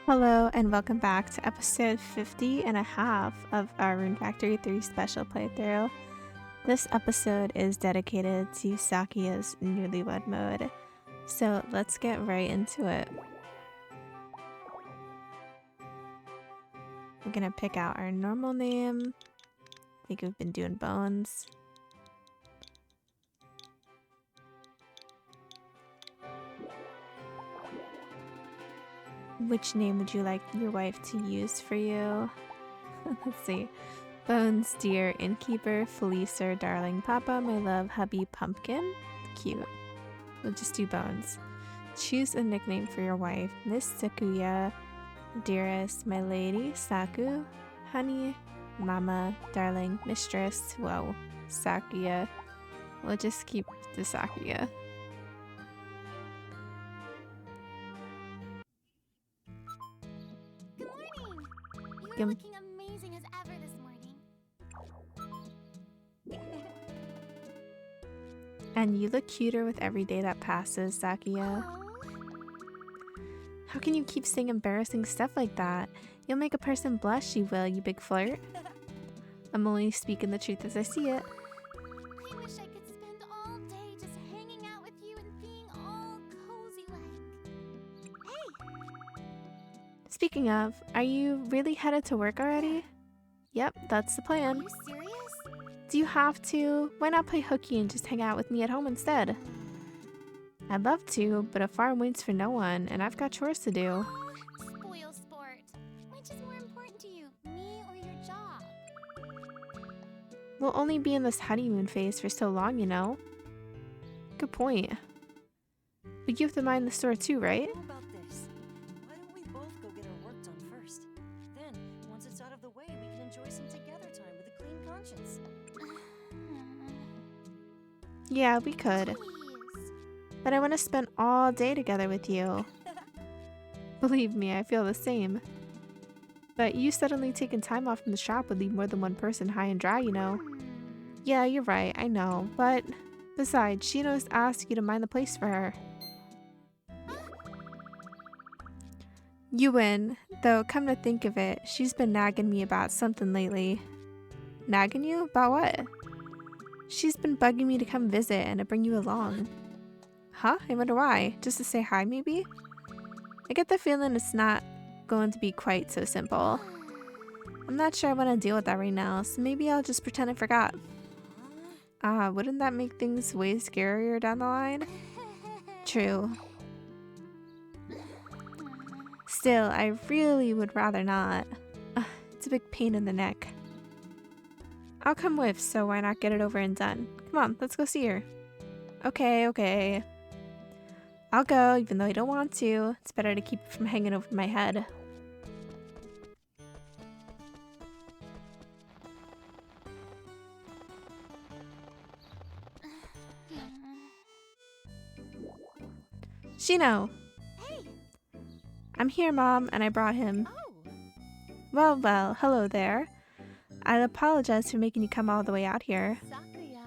Hello and welcome back to episode 50 and a half of our Rune Factory 3 special playthrough. This episode is dedicated to Sakuya's Newlywed mode, so let's get right into it. We're gonna pick out our normal name. I think we've been doing bones. Which name would you like your wife to use for you? Let's see. Bones, dear, innkeeper, Felicer, darling papa, my love, hubby, pumpkin. Cute. We'll just do Bones. Choose a nickname for your wife. Miss Sakuya, dearest, my lady, Saku, honey, mama, darling, mistress, whoa, Sakuya. We'll just keep the Sakuya. You're looking amazing as ever this morning. And you look cuter with every day that passes, Sakuya. How can you keep saying embarrassing stuff like that? You'll make a person blush, you will, you big flirt. I'm only speaking the truth as I see it. I wish I could spend all day just hanging out with you and being all cozy like. Hey! Speaking of, are you really headed to work already? Yep, that's the Are plan. you serious? Do you have to? Why not play hooky and just hang out with me at home instead? I'd love to, but a farm waits for no one, and I've got chores to do. Spoil sport. Which is more important to you, me or your job? We'll only be in this honeymoon phase for so long, you know? Good point. But you have to mind the store too, right? How about this? Why don't we both go get our work done first? Then, once it's out of the way, we can enjoy some together time with a clean conscience. Yeah, we could. Please. But I want to spend all day together with you. Believe me, I feel the same. But you suddenly taking time off from the shop would leave more than one person high and dry, you know. Yeah, you're right, I know. But besides, Shino's asked you to mind the place for her. You win. Though, come to think of it, she's been nagging me about something lately. Nagging you? About what? She's been bugging me to come visit and to bring you along. Huh? I wonder why. Just to say hi, maybe? I get the feeling it's not going to be quite so simple. I'm not sure I want to deal with that right now, so maybe I'll just pretend I forgot. Wouldn't that make things way scarier down the line? True. Still, I really would rather not. It's a big pain in the neck. I'll come with, so why not get it over and done? Come on, let's go see her. Okay. I'll go, even though I don't want to. It's better to keep it from hanging over my head. Shino! Hey! I'm here, Mom, and I brought him. Oh! Well, hello there. I apologize for making you come all the way out here. Sakuya.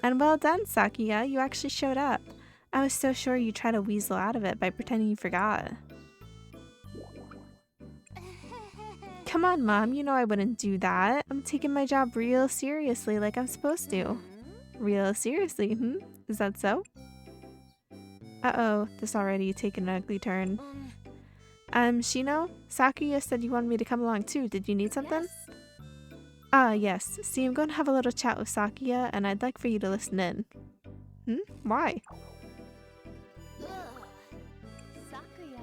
And well done, Sakuya, you actually showed up. I was so sure you'd try to weasel out of it by pretending you forgot. Come on, Mom, you know I wouldn't do that. I'm taking my job real seriously like I'm supposed to. Real seriously, Is that so? Uh-oh, this already taken an ugly turn. Shino? Sakuya said you wanted me to come along too. Did you need something? Yes. Yes. See, I'm going to have a little chat with Sakuya, and I'd like for you to listen in. Why? Ugh. Sakuya.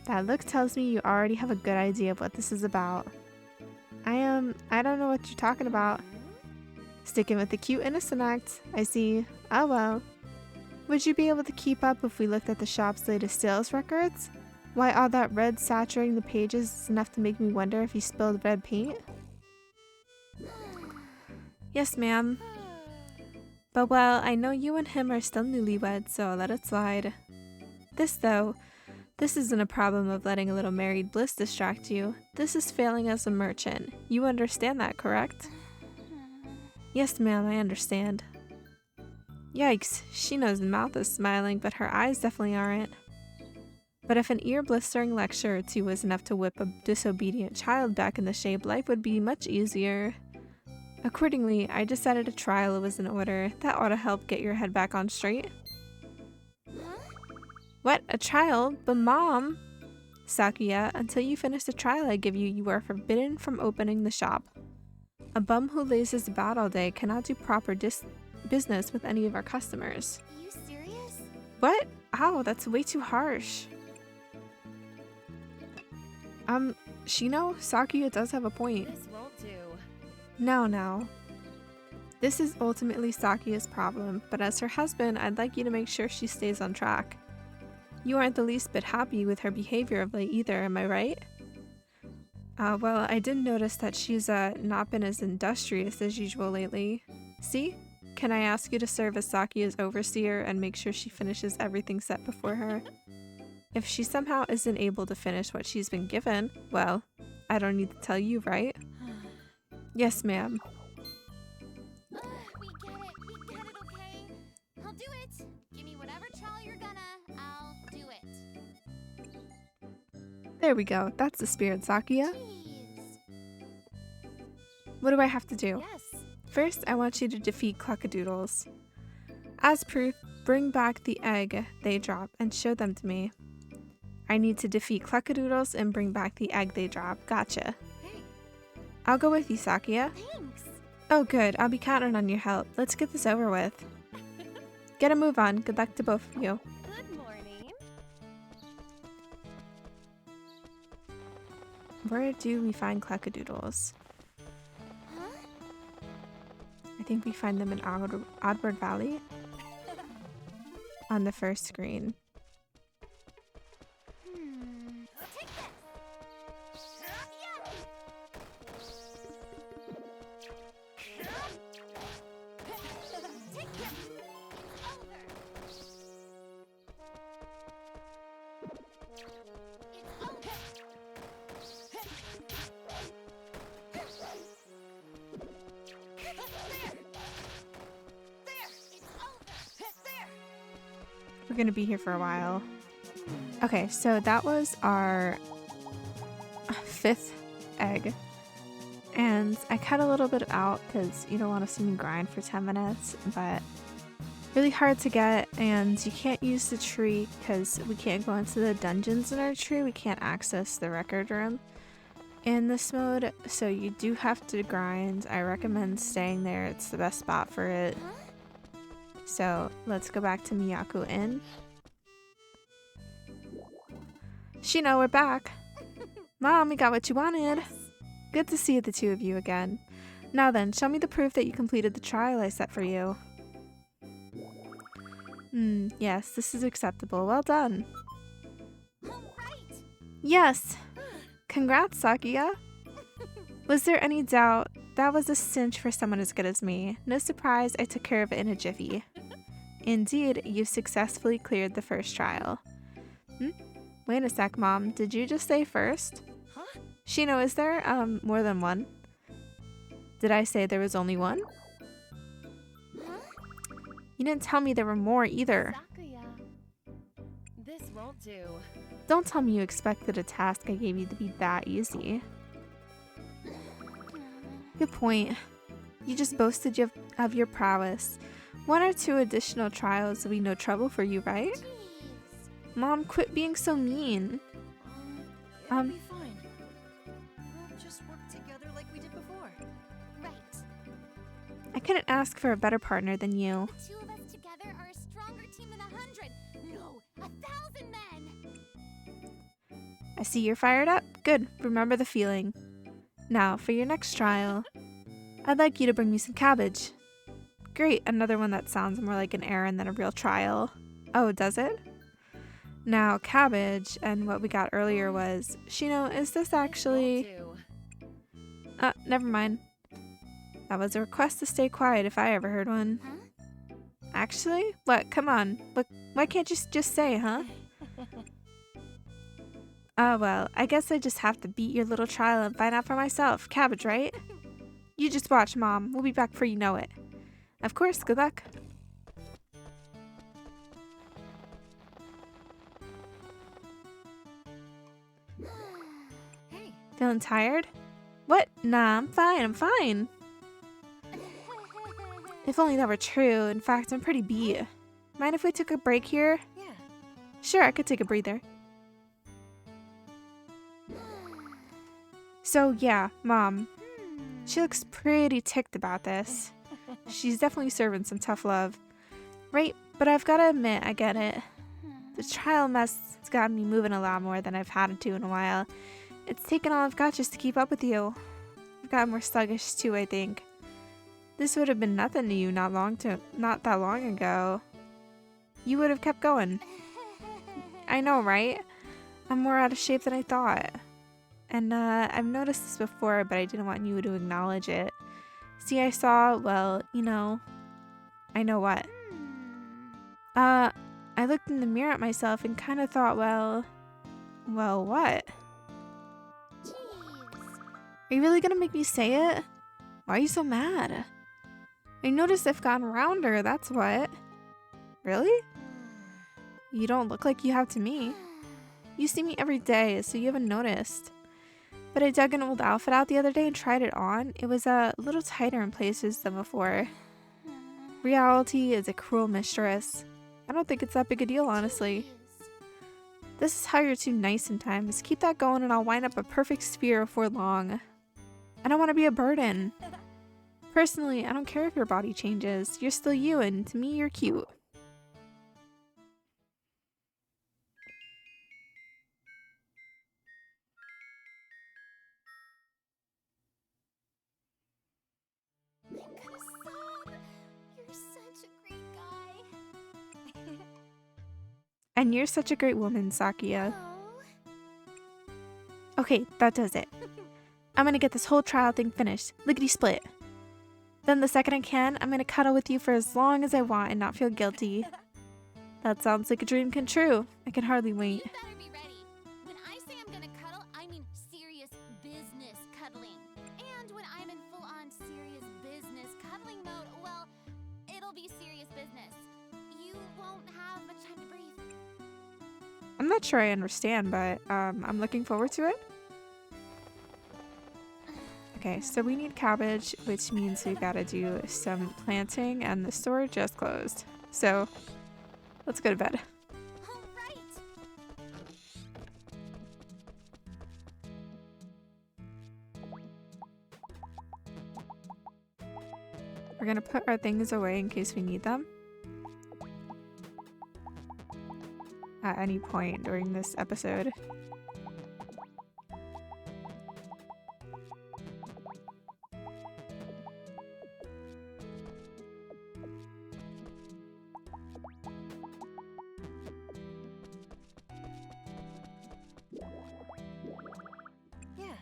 That look tells me you already have a good idea of what this is about. I don't know what you're talking about. Sticking with the cute innocent act. I see. Oh well. Would you be able to keep up if we looked at the shop's latest sales records? Why, all that red saturating the pages is enough to make me wonder if you spilled red paint? Yes, ma'am. But well, I know you and him are still newlywed, so I'll let it slide. This isn't a problem of letting a little married bliss distract you. This is failing as a merchant. You understand that, correct? Yes, ma'am, I understand. Yikes, Shino's mouth is smiling, but her eyes definitely aren't. But if an ear-blistering lecture or two was enough to whip a disobedient child back into shape, life would be much easier. Accordingly, I decided a trial was in order. That ought to help get your head back on straight. Huh? What? A trial? But Mom! Sakuya, until you finish the trial I give you, you are forbidden from opening the shop. A bum who lazes about all day cannot do proper business with any of our customers. Are you serious? What? Ow, that's way too harsh. Shino, Sakuya does have a point. This won't do. Now. This is ultimately Sakuya's problem, but as her husband, I'd like you to make sure she stays on track. You aren't the least bit happy with her behavior of late either, am I right? Well, I did notice that she's not been as industrious as usual lately. See? Can I ask you to serve as Sakuya's overseer and make sure she finishes everything set before her? If she somehow isn't able to finish what she's been given, well, I don't need to tell you, right? Yes, ma'am. We get it, okay? I'll do it. Give me whatever trial you're gonna, I'll do it. There we go. That's the spirit, Sakuya. Jeez. What do I have to do? Yes. First, I want you to defeat Cluckadoodles. As proof, bring back the egg they drop and show them to me. I need to defeat Cluckadoodles and bring back the egg they drop. Gotcha. Hey, I'll go with you, Sakuya. Thanks. Oh good, I'll be counting on your help. Let's get this over with. Get a move on. Good luck to both of you. good morning. Where do we find Cluckadoodles? Huh? I think we find them in Oddward Valley. On the first screen. Take this. Take this. Over. It's over. We're gonna be here for a while. Okay, so that was our 5th egg. And I cut a little bit out because you don't want to see me grind for 10 minutes, but really hard to get, and you can't use the tree because we can't go into the dungeons in our tree. We can't access the record room in this mode, so you do have to grind. I recommend staying there. It's the best spot for it. Huh? So let's go back to Miyaku Inn. Shino, we're back. Mom, we got what you wanted. Good to see the two of you again. Now then, show me the proof that you completed the trial I set for you. Yes, this is acceptable. Well done. All right. Yes! Congrats, Sakuya. Was there any doubt? That was a cinch for someone as good as me. No surprise, I took care of it in a jiffy. Indeed, you successfully cleared the first trial. Wait a sec, Mom. Did you just say first? Huh? Shino, is there, more than one? Did I say there was only one? Huh? You didn't tell me there were more either. Sakuya. This won't do. Don't tell me you expected a task I gave you to be that easy. Good point. You just boasted of your prowess. 1 or 2 additional trials will be no trouble for you, right? Jeez. Mom, quit being so mean. It'll be fine. We'll just work together like we did before. Right. I couldn't ask for a better partner than you. The 2 of us together are a stronger team than 100. No, 1,000 men. I see you're fired up. Good. Remember the feeling. Now, for your next trial, I'd like you to bring me some cabbage. Great, another one that sounds more like an errand than a real trial. Oh, does it? Now, cabbage, and what we got earlier was, Shino, is this actually... Won't do. Never mind. That was a request to stay quiet if I ever heard one. Huh? Actually? What? Come on. Look, why can't you just say, huh? Well, I guess I just have to beat your little trial and find out for myself. Cabbage, right? You just watch, Mom. We'll be back before you know it. Of course, good luck. Feeling tired? What? Nah, I'm fine. If only that were true. In fact, I'm pretty beat. Mind if we took a break here? Yeah. Sure, I could take a breather. So yeah, Mom. She looks pretty ticked about this. She's definitely serving some tough love. Right, but I've gotta admit, I get it. The trial mess has got me moving a lot more than I've had to in a while. It's taken all I've got just to keep up with you. I've gotten more sluggish too, I think. This would have been nothing to you not that long ago. You would have kept going. I know, right? I'm more out of shape than I thought. And I've noticed this before, but I didn't want you to acknowledge it. See, I saw, well, you know, I know what. I looked in the mirror at myself and kind of thought, well, what? Jeez. Are you really gonna make me say it? Why are you so mad? I noticed I've gotten rounder, that's what. Really? You don't look like you have to me. You see me every day, so you haven't noticed. But I dug an old outfit out the other day and tried it on. It was a little tighter in places than before. Reality is a cruel mistress. I don't think it's that big a deal, honestly. This is how you're too nice sometimes. Keep that going and I'll wind up a perfect sphere before long. I don't want to be a burden. Personally, I don't care if your body changes. You're still you, and to me, you're cute. I'm gonna sob. You're such a great guy. And you're such a great woman, Sakuya. Oh. Okay, that does it. I'm gonna get this whole trial thing finished. Lickety split. Then the second I can, I'm gonna cuddle with you for as long as I want and not feel guilty. That sounds like a dream come true. I can hardly You wait. better be ready. When I say I'm gonna cuddle, I mean serious business cuddling. And when I'm in full-on serious business cuddling mode, well, it'll be serious business. You won't have much time to breathe. I'm not sure I understand, but I'm looking forward to it. Okay, so we need cabbage, which means we gotta do some planting, and the store just closed. So let's go to bed. All right. We're gonna put our things away in case we need them at any point during this episode. Yeah.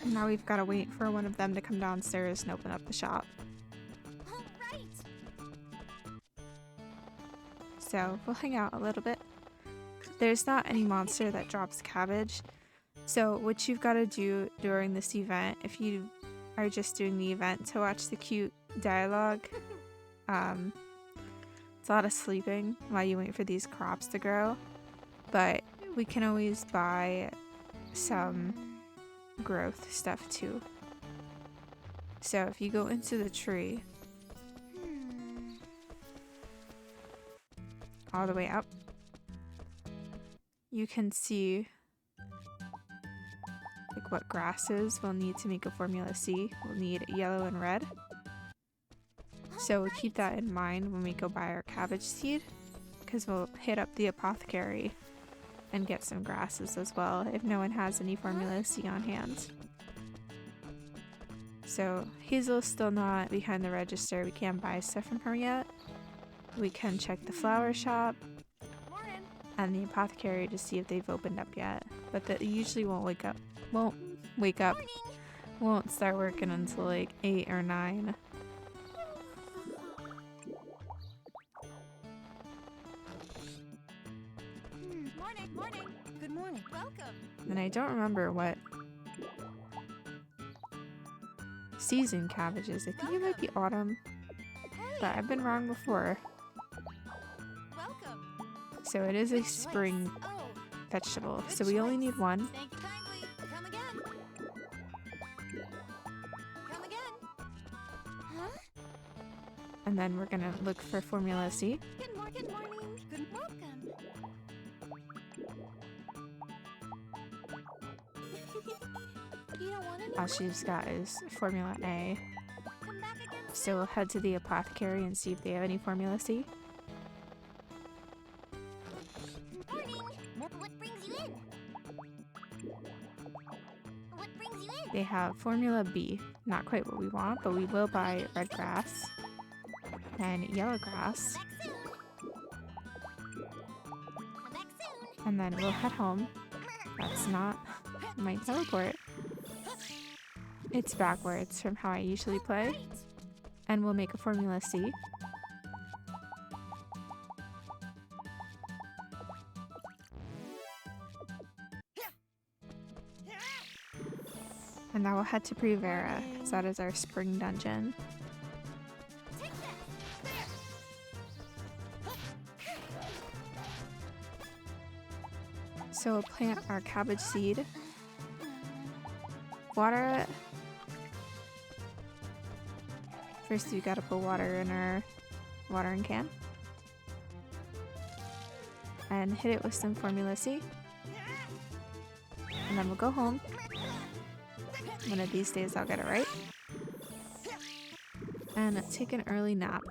And now we've gotta wait for one of them to come downstairs and open up the shop. All right. So we'll hang out a little bit. There's not any monster that drops cabbage. So what you've got to do during this event, if you are just doing the event to watch the cute dialogue, it's a lot of sleeping while you wait for these crops to grow. But we can always buy some growth stuff too. So if you go into the tree all the way up, you can see like what grasses we'll need to make a Formula C. We'll need yellow and red. So we'll keep that in mind when we go buy our cabbage seed, because we'll hit up the apothecary and get some grasses as well if no one has any Formula C on hand. So Hazel's still not behind the register. We can't buy stuff from her yet. We can check the flower shop Morning. and the apothecary to see if they've opened up yet. But they usually won't wake up. Won't start working until like 8 or 9. Morning. Good morning. Welcome. And I don't remember what season cabbage is. I think it might be autumn, but I've been wrong before. Welcome. So it is a spring Oh, vegetable. So we only need one. thank you kindly. Come again. Come again. Huh? And then we're gonna look for Formula C. Good morning. Good morning. Good welcome. You don't want any? All she's got is Formula A. Come back again. So we'll head to the apothecary and see if they have any Formula C. Morning. What brings you in? What brings you in? They have Formula B. Not quite what we want, but we will buy red grass and yellow grass. Come back soon. Come back soon. And then we'll head home. That's not my teleport. It's backwards from how I usually play. Right. And we'll make a Formula C. And now we'll head to Primavera, because that is our spring dungeon. Take that. So we'll plant our cabbage seed, water it. First we gotta put water in our watering can. And hit it with some Formula C. And then we'll go home. One of these days I'll get it right. And take an early nap.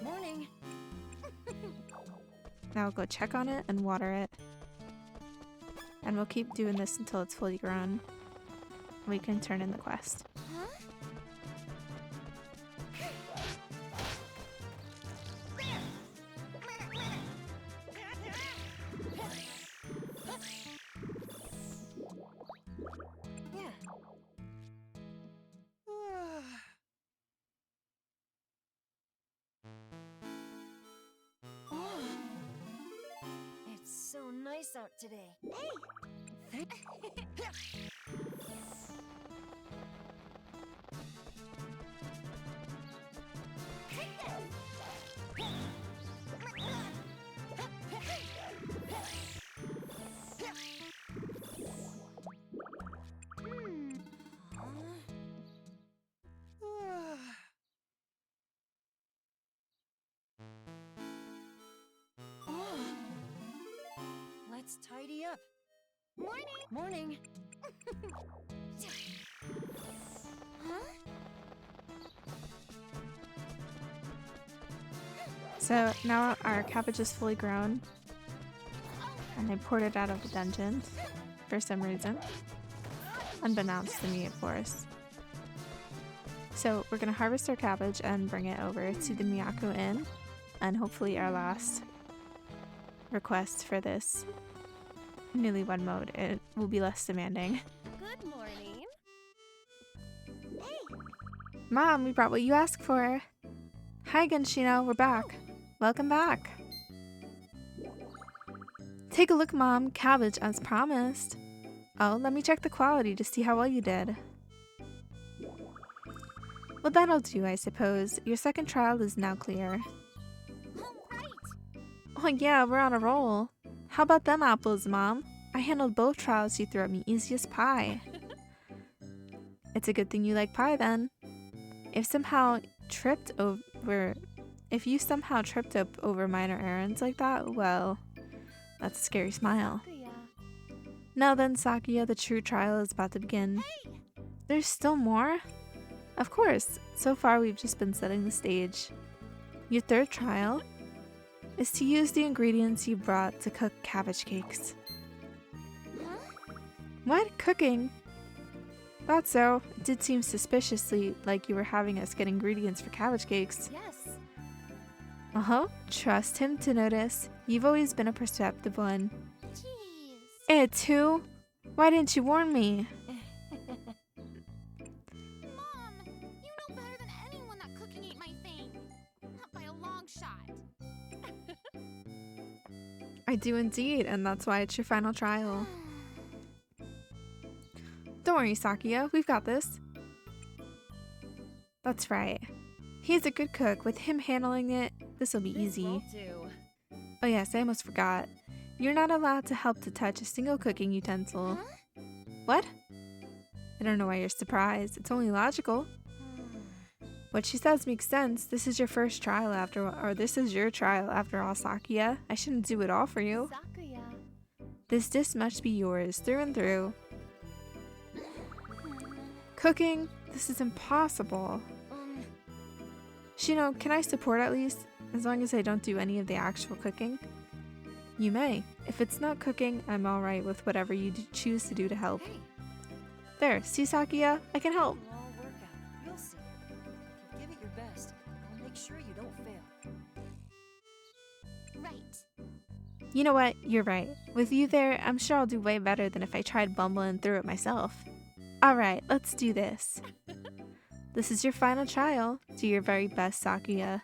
Morning. Now we'll go check on it and water it. And we'll keep doing this until it's fully grown. We can turn in the quest. Huh? Yeah. It's so nice out today. Hey! Let's tidy up. Morning. Morning. Huh? So now our cabbage is fully grown. And I poured it out of the dungeon for some reason. Unbeknownst to me, of course. So we're gonna harvest our cabbage and bring it over to the Miyako Inn. And hopefully our last request for this Newlywed mode, it will be less demanding. Good morning. Hey. Mom, we brought what you asked for. Hi, Gunshino, we're back. Welcome back. Take a look, Mom. Cabbage, as promised. Oh, let me check the quality to see how well you did. Well, that'll do, I suppose. Your second trial is now clear. All right. Oh yeah, we're on a roll. How about them apples, Mom? I handled both trials you threw at me easy as pie. It's a good thing you like pie, then. If you somehow tripped up over minor errands like that, well, that's a scary smile. Sakuya. Now then, Sakuya, the true trial is about to begin. Hey. There's still more? Of course. So far, we've just been setting the stage. Your third trial is to use the ingredients you brought to cook cabbage cakes. Huh? What? Cooking? Thought so. It did seem suspiciously like you were having us get ingredients for cabbage cakes. Yes. Uh-huh. Trust him to notice. You've always been a perceptive one. Jeez. Eh, too? Why didn't you warn me? Mom, you know I do indeed, and that's why it's your final trial. Don't worry, Sakuya, we've got this. That's right. He's a good cook. With him handling it, this'll be easy. Will do. Oh yes, I almost forgot. You're not allowed to help to touch a single cooking utensil. Huh? What? I don't know why you're surprised. It's only logical. What she says makes sense. This is your first trial this is your trial after all, Sakuya. I shouldn't do it all for you. Sakuya. This dish must be yours, through and through. Cooking? This is impossible. Shino, can I support at least? As long as I don't do any of the actual cooking? You may. If it's not cooking, I'm alright with whatever you choose to do to help. Hey, There, see, Sakuya? I can help. it'll all work out. You'll see. If you give it your best, I'll make sure you don't fail. Right. You know what? You're right. With you there, I'm sure I'll do way better than if I tried bumbling through it myself. Alright, let's do this. This is your final trial. Do your very best, Sakuya.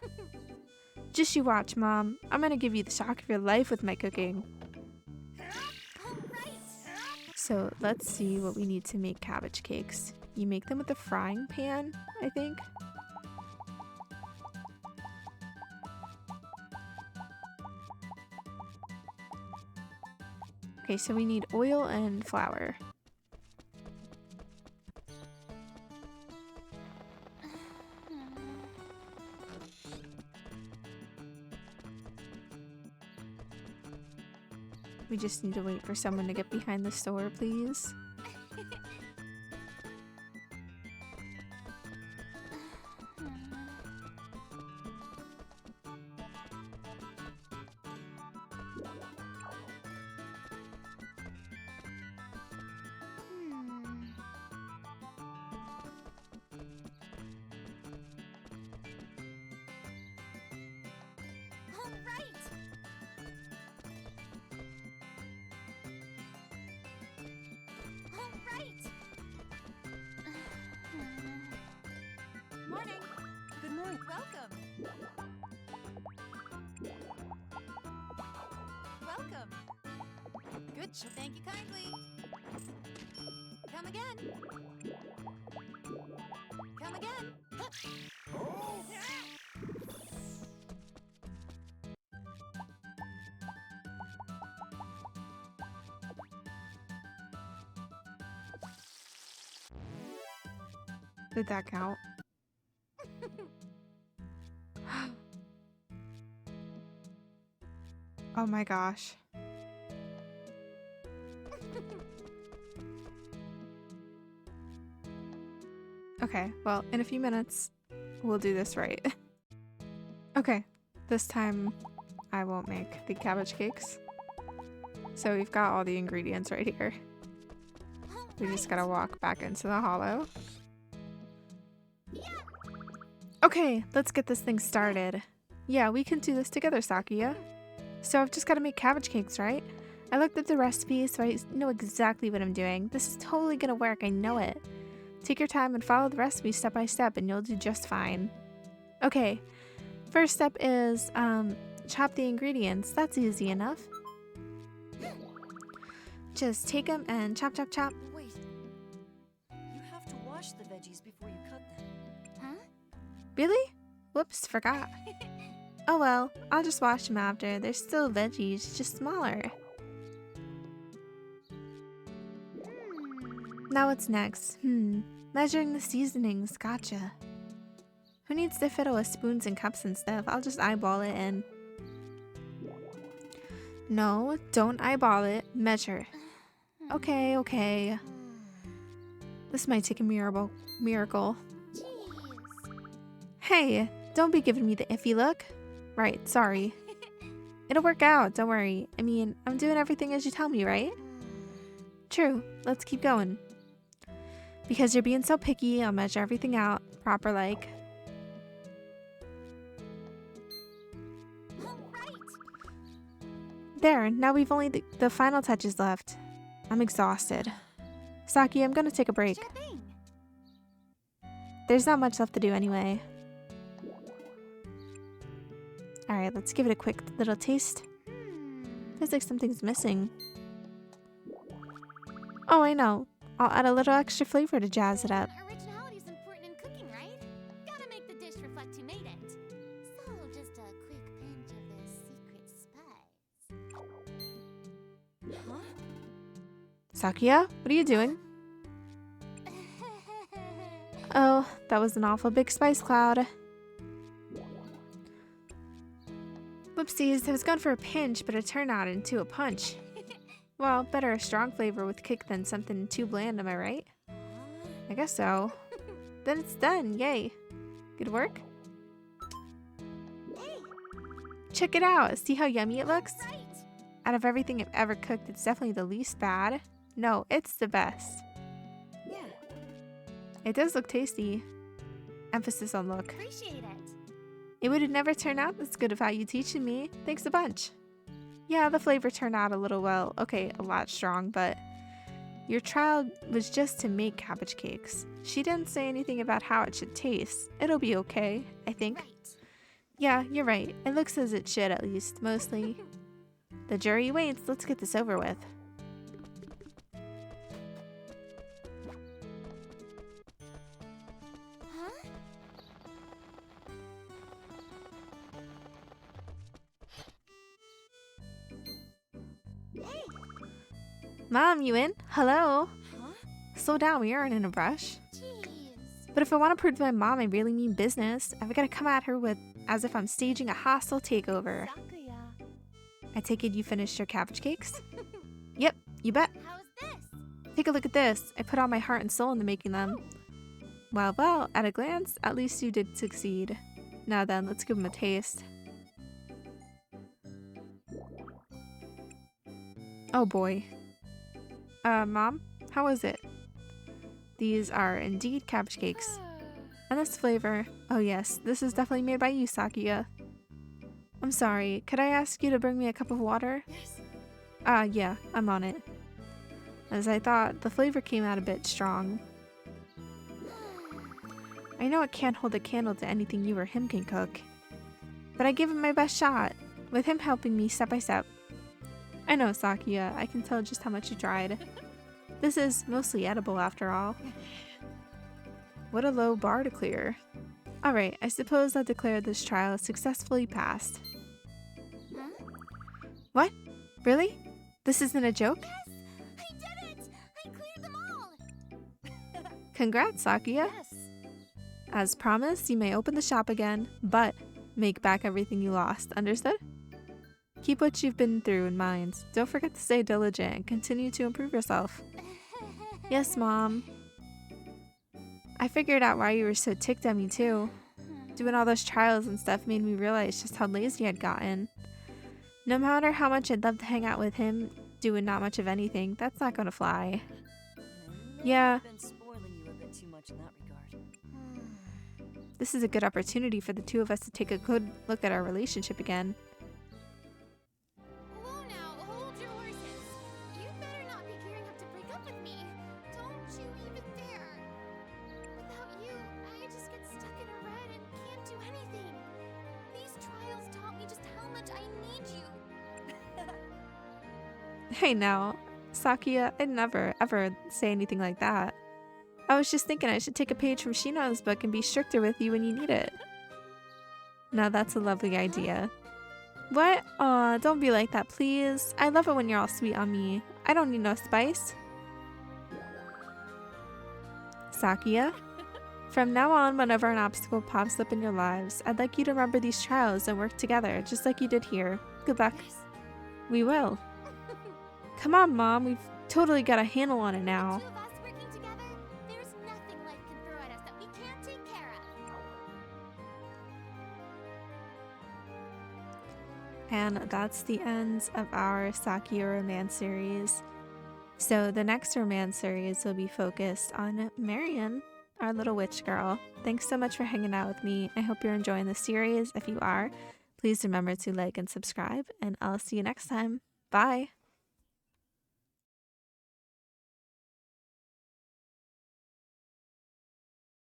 Just you watch, Mom. I'm gonna give you the shock of your life with my cooking. All right. So let's see what we need to make cabbage cakes. You make them with a frying pan, I think. Okay, so we need oil and flour. We just need to wait for someone to get behind the store, please. All right. All right. Morning. Good morning. Welcome. Welcome. Good. Thank you kindly. Come again. Come again. Did that count? Oh my gosh. Okay, well, in a few minutes, we'll do this right. Okay, this time I won't make the cabbage cakes. So we've got all the ingredients right here. We just gotta walk back into the hollow. Okay, let's get this thing started. Yeah, we can do this together, Sakuya. So I've just gotta make cabbage cakes, right? I looked at the recipe, so I know exactly what I'm doing. This is totally gonna work, I know it. Take your time and follow the recipe step by step and you'll do just fine. Okay, first step is chop the ingredients. That's easy enough. Just take them and chop, chop, chop. Wait. You have to wash the veggies before you cut them. Huh? Really? Whoops, forgot. Oh well, I'll just wash them after. They're still veggies, just smaller. Now what's next? Measuring the seasonings, gotcha. Who needs to fiddle with spoons and cups and stuff? I'll just eyeball it and... No, don't eyeball it. Measure. Okay, okay. This might take a miracle. Jeez. Hey, don't be giving me the iffy look. Right, sorry. It'll work out, don't worry. I mean, I'm doing everything as you tell me, right? True, let's keep going. Because you're being so picky, I'll measure everything out, proper like. All right. There, now we've only the final touches left. I'm exhausted. Saki, I'm gonna take a break. Sure thing. There's not much left to do anyway. Alright, let's give it a quick little taste. Feels like something's missing. Oh, I know. I'll add a little extra flavor to jazz it up. Originality's important in cooking, right? Gotta make the dish reflect who made it. So, just a quick pinch of this secret spice. Huh? Sakuya, what are you doing? Oh, that was an awful big spice cloud. Whoopsies, I was going for a pinch, but it turned out into a punch. Well, better a strong flavor with kick than something too bland, am I right? I guess so. Then it's done, yay. Good work? Hey, Check it out, see how yummy it looks? right. Out of everything I've ever cooked, it's definitely the least bad. No, it's the best. Yeah. It does look tasty. Emphasis on look. Appreciate it. It would have never turned out this good without you teaching me. Thanks a bunch. Yeah, the flavor turned out a little, well, okay, a lot strong, but your trial was just to make cabbage cakes. She didn't say anything about how it should taste. It'll be okay, I think. Right. Yeah, you're right. It looks as it should, at least, mostly. The jury waits. Let's get this over with. Huh? Hey, Mom, you in? Hello? Huh? Slow down, we aren't in a rush. jeez. But if I want to prove to my mom I really mean business, I've got to come at her with as if I'm staging a hostile takeover. Sakuya. I take it you finished your cabbage cakes? Yep, you bet. How's this? Take a look at this. I put all my heart and soul into making them. Well, well, at a glance, at least you did succeed. Now then, let's give them a taste. Oh boy. Mom, how is it? These are indeed cabbage cakes. And this flavor, oh yes, this is definitely made by you, Sakuya. I'm sorry, could I ask you to bring me a cup of water? Yes. Yeah, I'm on it. As I thought, the flavor came out a bit strong. I know it can't hold a candle to anything you or him can cook, but I gave it my best shot, with him helping me step by step. I know, Sakuya, I can tell just how much you tried. This is mostly edible after all. What a low bar to clear. Alright, I suppose I'll declare this trial successfully passed. Huh? What? Really? This isn't a joke? Yes, I did it! I cleared them all! Congrats, Sakuya. Yes. As promised, you may open the shop again, but make back everything you lost, understood? Keep what you've been through in mind. Don't forget to stay diligent and continue to improve yourself. Yes, Mom. I figured out why you were so ticked at me too. Doing all those trials and stuff made me realize just how lazy I'd gotten. No matter how much I'd love to hang out with him, doing not much of anything, that's not gonna fly. Yeah. I've been spoiling you a bit too much in that regard. This is a good opportunity for the two of us to take a good look at our relationship again. Whoa now, hold your horses. You'd better not be gearing up to break up with me. Don't you even dare. Without you, I just get stuck in a rut and can't do anything. These trials taught me just how much I need you. Hey now, Sakuya, I'd never, ever say anything like that. I was just thinking I should take a page from Shino's book and be stricter with you when you need it. Now that's a lovely idea. What? Aw, don't be like that, please. I love it when you're all sweet on me. I don't need no spice. Sakuya, from now on, whenever an obstacle pops up in your lives, I'd like you to remember these trials and work together, just like you did here. Good luck. Yes. We will. Come on, Mom. We've totally got a handle on it now. Two of us working together, there's nothing life can throw at us that we can't take care of. And that's the end of our Sakuya romance series. So the next romance series will be focused on Marion, our little witch girl. Thanks so much for hanging out with me. I hope you're enjoying the series. If you are, please remember to like and subscribe, and I'll see you next time. Bye!